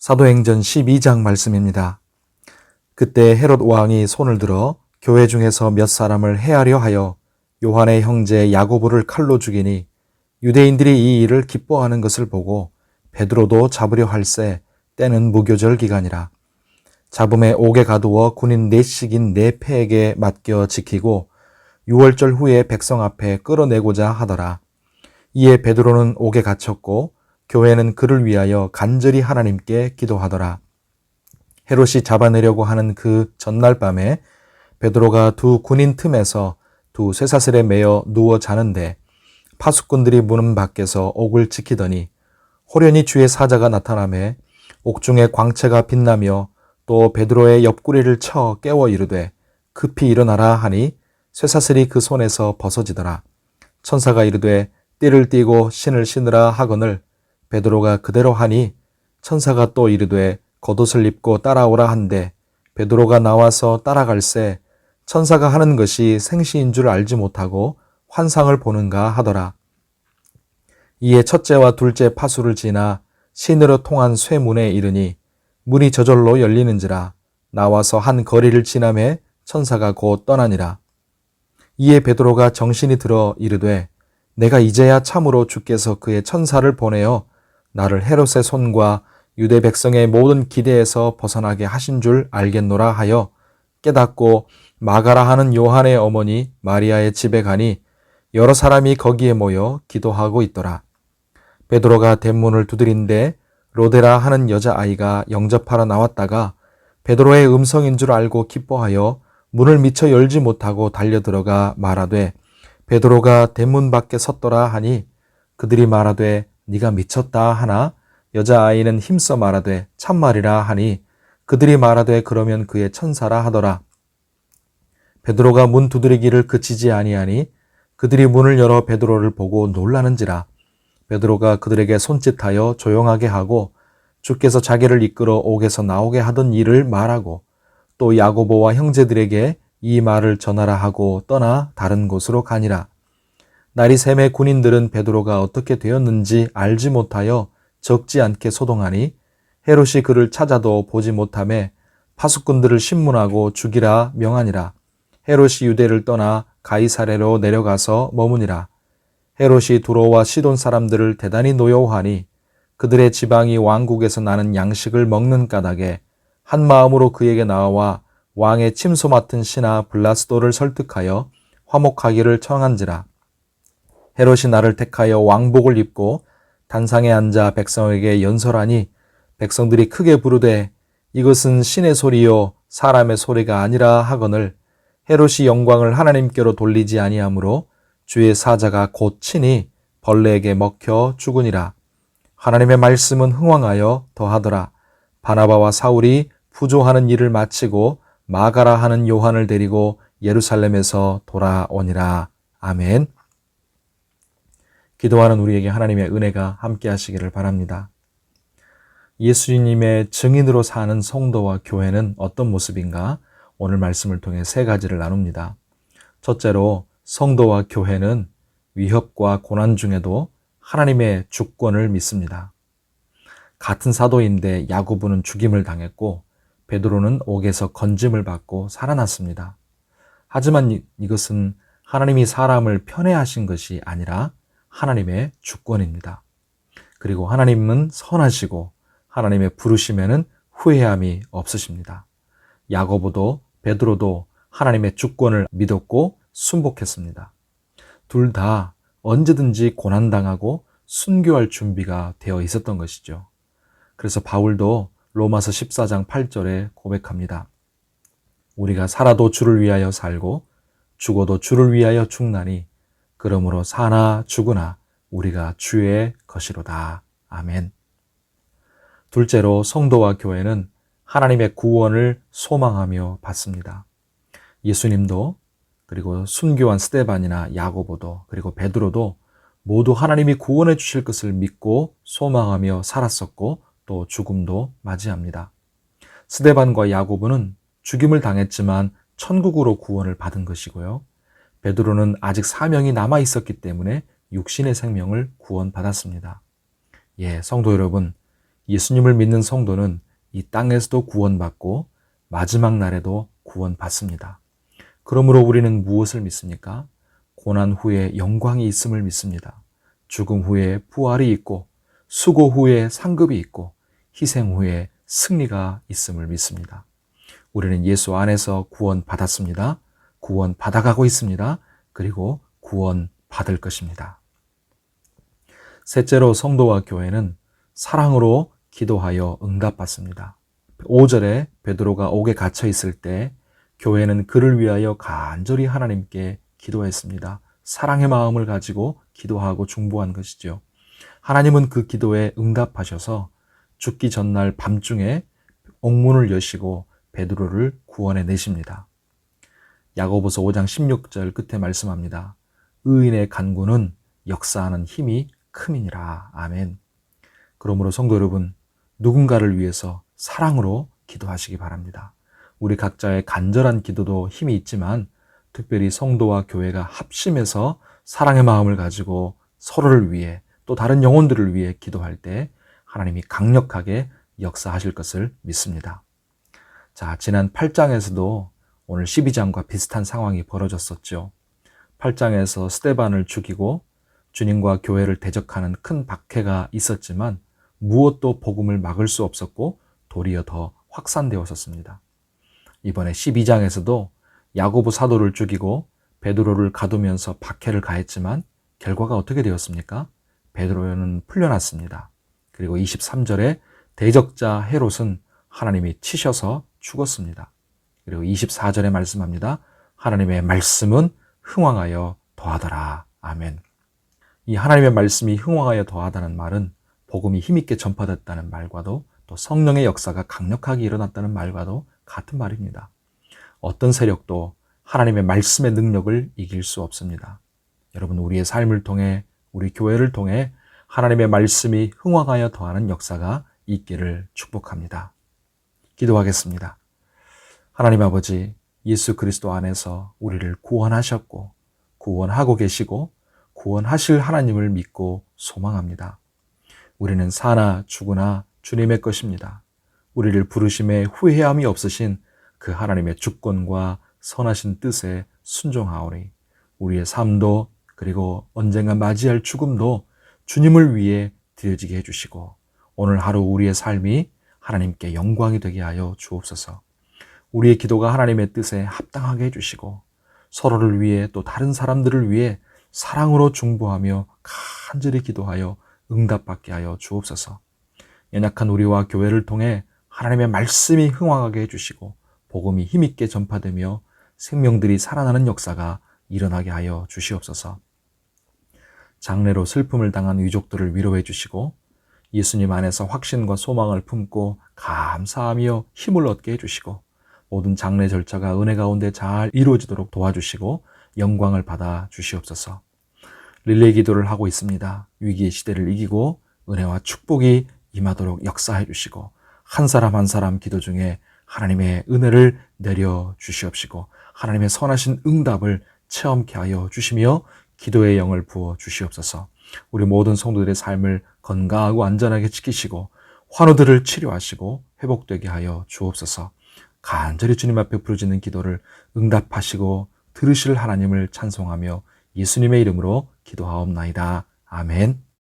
사도행전 12장 말씀입니다. 그때 헤롯 왕이 손을 들어 교회 중에서 몇 사람을 해하려 하여 요한의 형제 야고보를 칼로 죽이니 유대인들이 이 일을 기뻐하는 것을 보고 베드로도 잡으려 할새 때는 무교절 기간이라. 잡음에 옥에 가두어 군인 4씩인 4패에게 맡겨 지키고 6월절 후에 백성 앞에 끌어내고자 하더라. 이에 베드로는 옥에 갇혔고 교회는 그를 위하여 간절히 하나님께 기도하더라. 헤롯이 잡아내려고 하는 그 전날 밤에 베드로가 두 군인 틈에서 두 쇠사슬에 매여 누워 자는데 파수꾼들이 문 밖에서 옥을 지키더니 호련히 주의 사자가 나타나매 옥중에 광채가 빛나며 또 베드로의 옆구리를 쳐 깨워 이르되 급히 일어나라 하니 쇠사슬이 그 손에서 벗어지더라. 천사가 이르되 띠를 띠고 신을 신으라 하거늘 베드로가 그대로 하니 천사가 또 이르되 겉옷을 입고 따라오라 한데 베드로가 나와서 따라갈새 천사가 하는 것이 생시인 줄 알지 못하고 환상을 보는가 하더라. 이에 첫째와 둘째 파수를 지나 신으로 통한 쇠문에 이르니 문이 저절로 열리는지라. 나와서 한 거리를 지나매 천사가 곧 떠나니라. 이에 베드로가 정신이 들어 이르되 내가 이제야 참으로 주께서 그의 천사를 보내어 나를 헤롯의 손과 유대 백성의 모든 기대에서 벗어나게 하신 줄 알겠노라 하여 깨닫고 마가라 하는 요한의 어머니 마리아의 집에 가니 여러 사람이 거기에 모여 기도하고 있더라. 베드로가 대문을 두드린데 로데라 하는 여자아이가 영접하러 나왔다가 베드로의 음성인 줄 알고 기뻐하여 문을 미처 열지 못하고 달려들어가 말하되 베드로가 대문 밖에 섰더라 하니 그들이 말하되 네가 미쳤다 하나 여자아이는 힘써 말하되 참말이라 하니 그들이 말하되 그러면 그의 천사라 하더라. 베드로가 문 두드리기를 그치지 아니하니 그들이 문을 열어 베드로를 보고 놀라는지라. 베드로가 그들에게 손짓하여 조용하게 하고 주께서 자기를 이끌어 옥에서 나오게 하던 일을 말하고 또 야고보와 형제들에게 이 말을 전하라 하고 떠나 다른 곳으로 가니라. 날이 새매 군인들은 베드로가 어떻게 되었는지 알지 못하여 적지 않게 소동하니 헤롯이 그를 찾아도 보지 못하매 파수꾼들을 신문하고 죽이라 명하니라. 헤롯이 유대를 떠나 가이사랴로 내려가서 머무니라. 헤롯이 두로와 시돈 사람들을 대단히 노여워하니 그들의 지방이 왕국에서 나는 양식을 먹는 까닭에 한 마음으로 그에게 나와 왕의 침소 맡은 신하 블라스도를 설득하여 화목하기를 청한지라. 헤롯이 나를 택하여 왕복을 입고 단상에 앉아 백성에게 연설하니 백성들이 크게 부르되 이것은 신의 소리요 사람의 소리가 아니라 하거늘 헤롯이 영광을 하나님께로 돌리지 아니하므로 주의 사자가 곧 치니 벌레에게 먹혀 죽으니라. 하나님의 말씀은 흥왕하여 더하더라. 바나바와 사울이 부조하는 일을 마치고 마가라 하는 요한을 데리고 예루살렘에서 돌아오니라. 아멘. 기도하는 우리에게 하나님의 은혜가 함께 하시기를 바랍니다. 예수님의 증인으로 사는 성도와 교회는 어떤 모습인가? 오늘 말씀을 통해 3가지를 나눕니다. 첫째로 성도와 교회는 위협과 고난 중에도 하나님의 주권을 믿습니다. 같은 사도인데 야고보는 죽임을 당했고 베드로는 옥에서 건짐을 받고 살아났습니다. 하지만 이것은 하나님이 사람을 편애하신 것이 아니라 하나님의 주권입니다. 그리고 하나님은 선하시고 하나님의 부르심에는 후회함이 없으십니다. 야고보도 베드로도 하나님의 주권을 믿었고 순복했습니다. 둘 다 언제든지 고난당하고 순교할 준비가 되어 있었던 것이죠. 그래서 바울도 로마서 14장 8절에 고백합니다. 우리가 살아도 주를 위하여 살고 죽어도 주를 위하여 죽나니 그러므로 사나 죽으나 우리가 주의 것이로다. 아멘. 둘째로 성도와 교회는 하나님의 구원을 소망하며 받습니다. 예수님도 그리고 순교한 스데반이나 야고보도 그리고 베드로도 모두 하나님이 구원해 주실 것을 믿고 소망하며 살았었고 또 죽음도 맞이합니다. 스데반과 야고보는 죽임을 당했지만 천국으로 구원을 받은 것이고요. 베드로는 아직 사명이 남아 있었기 때문에 육신의 생명을 구원받았습니다. 성도 여러분, 예수님을 믿는 성도는 이 땅에서도 구원받고 마지막 날에도 구원받습니다. 그러므로 우리는 무엇을 믿습니까? 고난 후에 영광이 있음을 믿습니다. 죽음 후에 부활이 있고 수고 후에 상급이 있고 희생 후에 승리가 있음을 믿습니다. 우리는 예수 안에서 구원받았습니다. 구원받아가고 있습니다. 그리고 구원받을 것입니다. 셋째로 성도와 교회는 사랑으로 기도하여 응답받습니다. 5절에 베드로가 옥에 갇혀 있을 때 교회는 그를 위하여 간절히 하나님께 기도했습니다. 사랑의 마음을 가지고 기도하고 중보한 것이죠. 하나님은 그 기도에 응답하셔서 죽기 전날 밤중에 옥문을 여시고 베드로를 구원해 내십니다. 야고보서 5장 16절 끝에 말씀합니다. 의인의 간구는 역사하는 힘이 큼이니라. 아멘. 그러므로 성도 여러분, 누군가를 위해서 사랑으로 기도하시기 바랍니다. 우리 각자의 간절한 기도도 힘이 있지만 특별히 성도와 교회가 합심해서 사랑의 마음을 가지고 서로를 위해 또 다른 영혼들을 위해 기도할 때 하나님이 강력하게 역사하실 것을 믿습니다. 자, 지난 8장에서도 오늘 12장과 비슷한 상황이 벌어졌었죠. 8장에서 스데반을 죽이고 주님과 교회를 대적하는 큰 박해가 있었지만 무엇도 복음을 막을 수 없었고 도리어 더 확산되었었습니다. 이번에 12장에서도 야고보 사도를 죽이고 베드로를 가두면서 박해를 가했지만 결과가 어떻게 되었습니까? 베드로는 풀려났습니다. 그리고 23절에 대적자 헤롯은 하나님이 치셔서 죽었습니다. 그리고 24절에 말씀합니다. 하나님의 말씀은 흥왕하여 더하더라. 아멘. 이 하나님의 말씀이 흥왕하여 더하다는 말은 복음이 힘있게 전파됐다는 말과도 또 성령의 역사가 강력하게 일어났다는 말과도 같은 말입니다. 어떤 세력도 하나님의 말씀의 능력을 이길 수 없습니다. 여러분, 우리의 삶을 통해 우리 교회를 통해 하나님의 말씀이 흥왕하여 더하는 역사가 있기를 축복합니다. 기도하겠습니다. 하나님 아버지, 예수 그리스도 안에서 우리를 구원하셨고 구원하고 계시고 구원하실 하나님을 믿고 소망합니다. 우리는 사나 죽으나 주님의 것입니다. 우리를 부르심에 후회함이 없으신 그 하나님의 주권과 선하신 뜻에 순종하오니 우리의 삶도 그리고 언젠가 맞이할 죽음도 주님을 위해 드려지게 해주시고 오늘 하루 우리의 삶이 하나님께 영광이 되게 하여 주옵소서. 우리의 기도가 하나님의 뜻에 합당하게 해주시고 서로를 위해 또 다른 사람들을 위해 사랑으로 중보하며 간절히 기도하여 응답받게 하여 주옵소서. 연약한 우리와 교회를 통해 하나님의 말씀이 흥왕하게 해주시고 복음이 힘있게 전파되며 생명들이 살아나는 역사가 일어나게 하여 주시옵소서. 장래로 슬픔을 당한 유족들을 위로해 주시고 예수님 안에서 확신과 소망을 품고 감사하며 힘을 얻게 해주시고 모든 장래 절차가 은혜 가운데 잘 이루어지도록 도와주시고 영광을 받아 주시옵소서. 릴레이 기도를 하고 있습니다. 위기의 시대를 이기고 은혜와 축복이 임하도록 역사해 주시고 한 사람 한 사람 기도 중에 하나님의 은혜를 내려 주시옵시고 하나님의 선하신 응답을 체험케 하여 주시며 기도의 영을 부어 주시옵소서. 우리 모든 성도들의 삶을 건강하고 안전하게 지키시고 환우들을 치료하시고 회복되게 하여 주옵소서. 간절히 주님 앞에 부르짖는 기도를 응답하시고 들으실 하나님을 찬송하며 예수님의 이름으로 기도하옵나이다. 아멘.